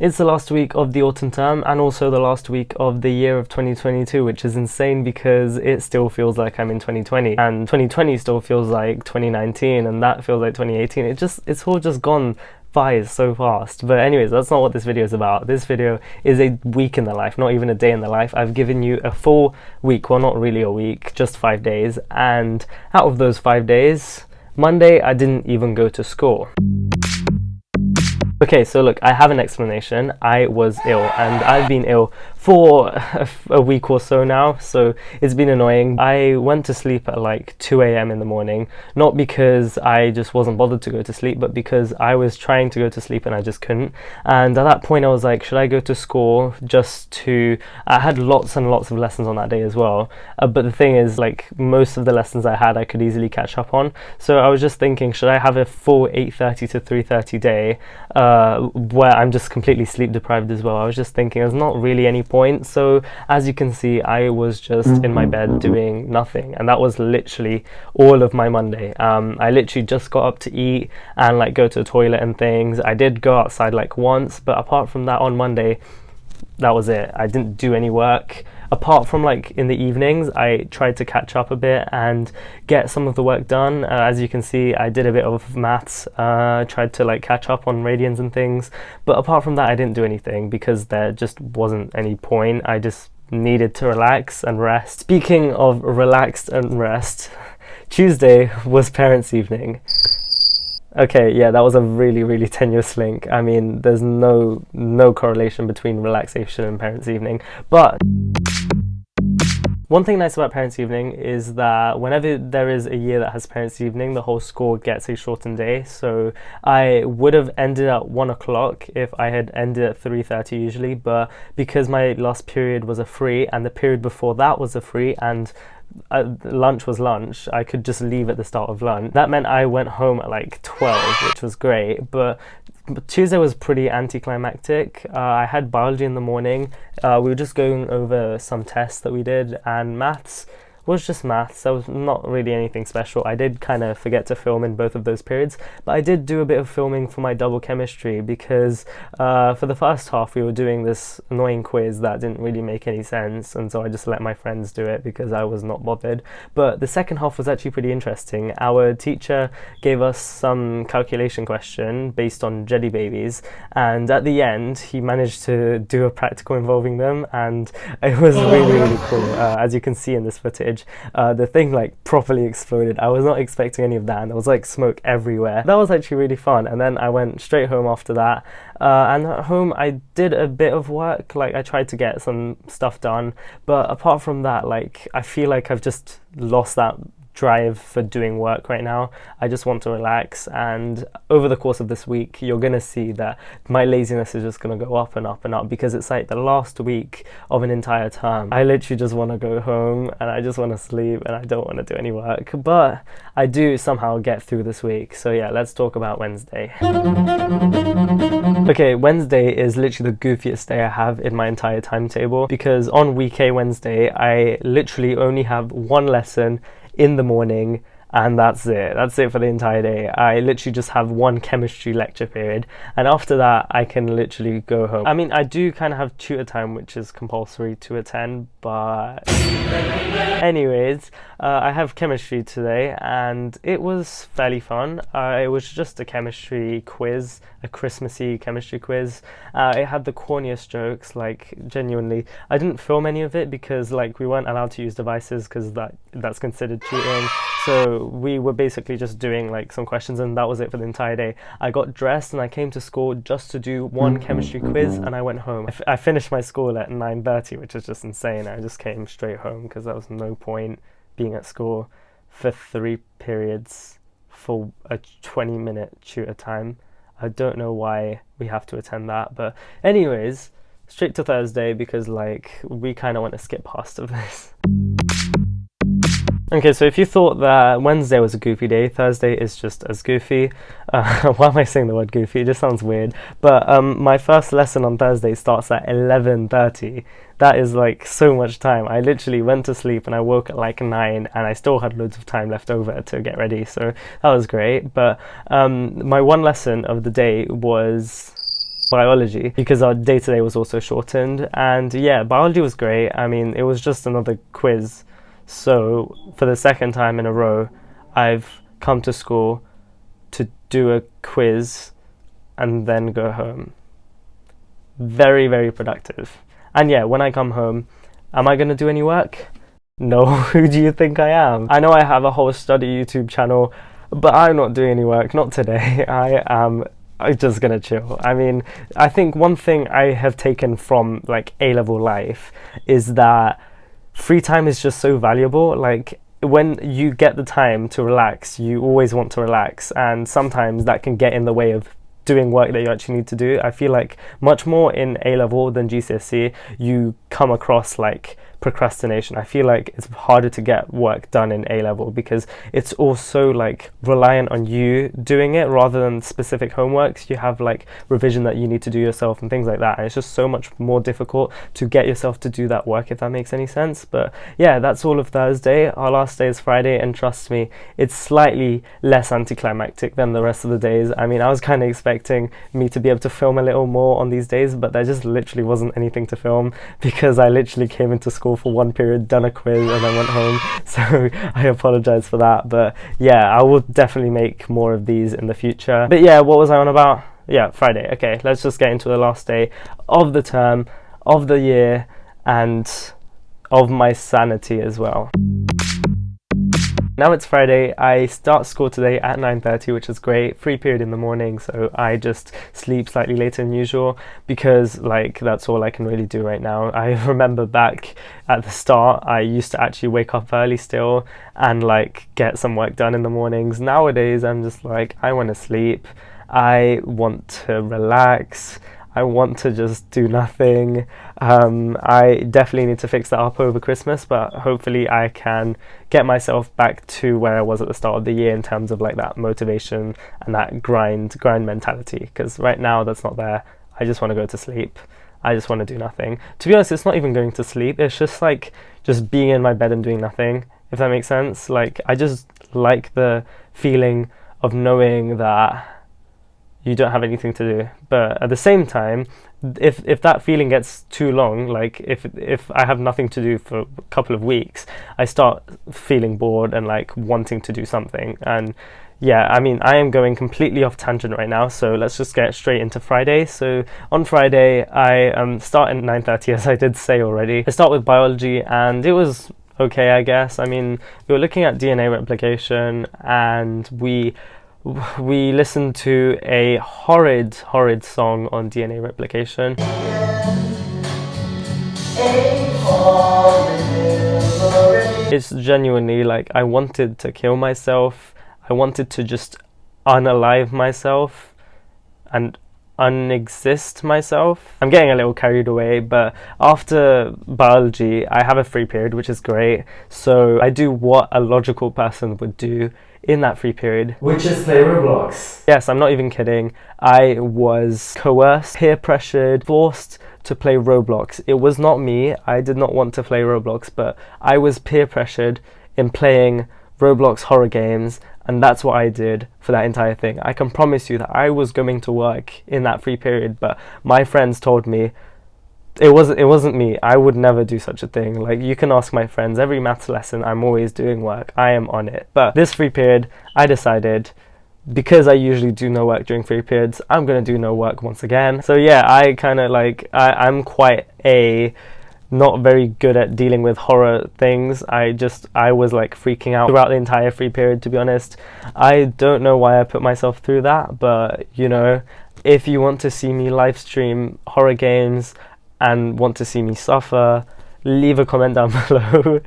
It's the last week of the autumn term and also the last week of the year of 2022, which is insane because it still feels like I'm in 2020 and 2020 still feels like 2019 and that feels like 2018. It's all just gone by so fast. But anyways, that's not what this video is about. This video is a week in the life, not even a day in the life. I've given you a full week, well, not really a week, just 5 days, and out of those 5 days, Monday I didn't even go to school. Okay, so look, I have an explanation. I was ill and I've been ill for a week or so now, so it's been annoying. I went to sleep at like 2 a.m. in the morning, not because I just wasn't bothered to go to sleep, but because I was trying to go to sleep and I just couldn't. And at that point I was like, should I go to school I had lots and lots of lessons on that day as well, but the thing is, like, most of the lessons I had I could easily catch up on, so I was just thinking, should I have a full 8:30 to 3:30 day where I'm just completely sleep deprived as well? I was just thinking there's not really any point. So as you can see, I was just in my bed doing nothing, and that was literally all of my Monday. I literally just got up to eat and like go to the toilet and things. I did go outside like once, but apart from that on Monday, that was it. I didn't do any work. Apart from like in the evenings, I tried to catch up a bit and get some of the work done. As you can see, I did a bit of maths, tried to like catch up on radians and things. But apart from that, I didn't do anything because there just wasn't any point. I just needed to relax and rest. Speaking of relaxed and rest, Tuesday was parents' evening. Okay, yeah, that was a really tenuous link. I mean, there's no correlation between relaxation and parents' evening. But one thing nice about parents' evening is that whenever there is a year that has parents' evening, the whole school gets a shortened day. So I would have ended at 1 o'clock if I had ended at 3:30 usually, but because my last period was a free and the period before that was a free and lunch was lunch, I could just leave at the start of lunch. That meant I went home at like 12, which was great, but Tuesday was pretty anticlimactic. I had biology in the morning. We were just going over some tests that we did, and maths was just maths. There was not really anything special. I did kind of forget to film in both of those periods, but I did do a bit of filming for my double chemistry because for the first half we were doing this annoying quiz that didn't really make any sense, and so I just let my friends do it because I was not bothered. But the second half was actually pretty interesting. Our teacher gave us some calculation question based on jelly babies, and at the end he managed to do a practical involving them, and it was really cool. As you can see in this footage, the thing like properly exploded. I was not expecting any of that, and there was like smoke everywhere. That was actually really fun. And then I went straight home after that, and at home I did a bit of work. Like, I tried to get some stuff done, but apart from that, like, I feel like I've just lost that drive for doing work right now. I just want to relax, and over the course of this week you're gonna see that my laziness is just gonna go up and up and up because it's like the last week of an entire term. I literally just want to go home and I just want to sleep and I don't want to do any work, but I do somehow get through this week. So yeah, let's talk about Wednesday. Okay, Wednesday is literally the goofiest day I have in my entire timetable because on week A Wednesday I literally only have one lesson in the morning, and that's it for the entire day. I literally just have one chemistry lecture period, and after that I can literally go home. I mean, I do kind of have tutor time, which is compulsory to attend, but anyways, I have chemistry today and it was fairly fun. It was just a chemistry quiz, a Christmassy chemistry quiz. It had the corniest jokes, like, genuinely. I didn't film any of it because like we weren't allowed to use devices because that's considered cheating. So we were basically just doing like some questions, and that was it for the entire day. I got dressed and I came to school just to do one chemistry quiz, and I went home. I finished my school at 9:30, which is just insane. I just came straight home because there was no point being at school for 3 periods for a 20-minute tutor time. I don't know why we have to attend that, but anyways, straight to Thursday because like we kind of want to skip past of this. Okay, so if you thought that Wednesday was a goofy day, Thursday is just as goofy. Why am I saying the word goofy? It just sounds weird. But my first lesson on Thursday starts at 11:30. That is like so much time. I literally went to sleep and I woke at like 9 and I still had loads of time left over to get ready, so that was great. But my one lesson of the day was biology because our day-to-day was also shortened. And yeah, biology was great. I mean, it was just another quiz. So for the second time in a row, I've come to school to do a quiz and then go home. Very, very productive. And yeah, when I come home, am I going to do any work? No. Who do you think I am? I know I have a whole study YouTube channel, but I'm not doing any work. Not today. I'm just gonna chill. I mean, I think one thing I have taken from like A-level life is that free time is just so valuable. Like, when you get the time to relax, you always want to relax, and sometimes that can get in the way of doing work that you actually need to do. I feel like much more in A-level than GCSE, you come across like procrastination. I feel like it's harder to get work done in A-level because it's also like reliant on you doing it rather than specific homeworks. You have like revision that you need to do yourself and things like that, and it's just so much more difficult to get yourself to do that work, if that makes any sense. But yeah, that's all of Thursday. Our last day is Friday, and trust me, it's slightly less anticlimactic than the rest of the days. I mean, I was kind of expecting me to be able to film a little more on these days, but there just literally wasn't anything to film because I literally came into school for one period, done a quiz, and then went home. So I apologize for that. But yeah, I will definitely make more of these in the future. But yeah, what was I on about? Yeah, Friday. Okay, let's just get into the last day of the term, of the year, and of my sanity as well. Now it's Friday. I start school today at 9:30, which is great. Free period in the morning, so I just sleep slightly later than usual because like that's all I can really do right now. I remember back at the start, I used to actually wake up early still and like get some work done in the mornings. Nowadays, I'm just like, I want to sleep. I want to relax. I want to just do nothing. I definitely need to fix that up over Christmas, but hopefully I can get myself back to where I was at the start of the year in terms of like that motivation and that grind mentality, because right now that's not there. I just want to go to sleep. I just want to do nothing. To be honest, it's not even going to sleep. It's just like just being in my bed and doing nothing, if that makes sense. Like, I just like the feeling of knowing that you don't have anything to do. But at the same time, if that feeling gets too long, like if I have nothing to do for a couple of weeks, I start feeling bored and like wanting to do something. And yeah, I mean, I am going completely off tangent right now, so let's just get straight into Friday. So on Friday, I start at 9:30, as I did say already. I start with biology, and it was okay, I guess. I mean, we were looking at DNA replication, and we listened to a horrid song on DNA replication. It's genuinely like I wanted to kill myself. I wanted to just unalive myself and unexist myself. I'm getting a little carried away, but after biology I have a free period, which is great. So I do what a logical person would do in that free period, which is play Roblox. Yes, I'm not even kidding. I was coerced, peer pressured, forced to play Roblox. It was not me. I did not want to play Roblox, but I was peer pressured in playing Roblox horror games, and that's what I did for that entire thing. I can promise you that I was going to work in that free period, but my friends told me it wasn't me. I would never do such a thing. Like, you can ask my friends. Every maths lesson, I'm always doing work. I am on it. But this free period, I decided, because I usually do no work during free periods, I'm going to do no work once again. So yeah, I kind of like, I'm quite not very good at dealing with horror things. I was like freaking out throughout the entire free period, to be honest. I don't know why I put myself through that, but you know, if you want to see me live stream horror games and want to see me suffer, leave a comment down below.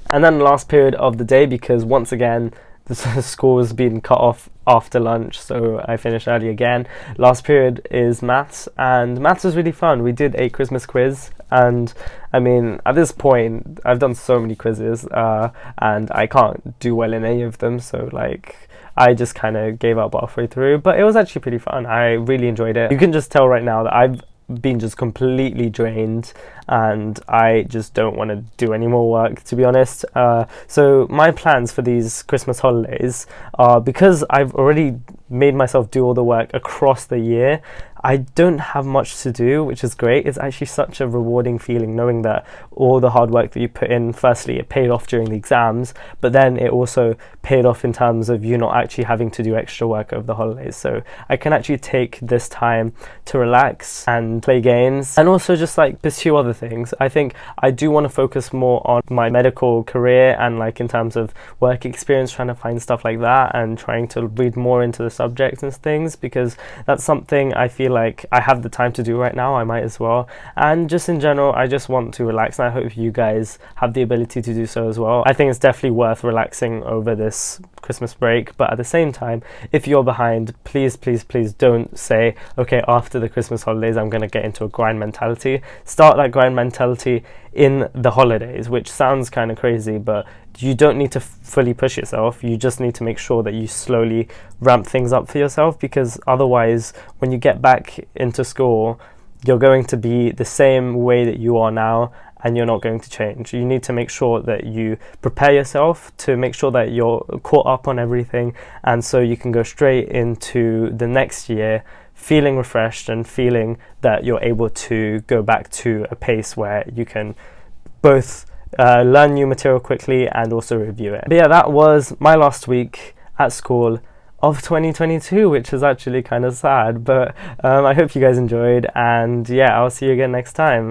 And then last period of the day, because once again the school was being cut off after lunch, so I finished early again. Last period is maths, and maths was really fun. We did a Christmas quiz, and I mean, at this point I've done so many quizzes and I can't do well in any of them, so like I just kind of gave up halfway through, but it was actually pretty fun. I really enjoyed it. You can just tell right now that I've been just completely drained, and I just don't want to do any more work, to be honest. So my plans for these Christmas holidays are, because I've already made myself do all the work across the year, I don't have much to do, which is great. It's actually such a rewarding feeling knowing that all the hard work that you put in, firstly, it paid off during the exams, but then it also paid off in terms of you not actually having to do extra work over the holidays. So I can actually take this time to relax and play games and also just like pursue other things. I think I do want to focus more on my medical career and like in terms of work experience, trying to find stuff like that and trying to read more into the subjects and things, because that's something I feel like I have the time to do right now. I might as well. And just in general, I just want to relax, and I hope you guys have the ability to do so as well. I think it's definitely worth relaxing over this Christmas break, but at the same time, if you're behind, please don't say, okay, after the Christmas holidays I'm going to get into a grind mentality. Start that grind mentality in the holidays, which sounds kind of crazy, but you don't need to fully push yourself. You just need to make sure that you slowly ramp things up for yourself, because otherwise when you get back into school you're going to be the same way that you are now and you're not going to change. You need to make sure that you prepare yourself to make sure that you're caught up on everything, and so you can go straight into the next year feeling refreshed and feeling that you're able to go back to a pace where you can both learn new material quickly and also review it. But yeah, that was my last week at school of 2022, which is actually kind of sad, but I hope you guys enjoyed, and yeah, I'll see you again next time.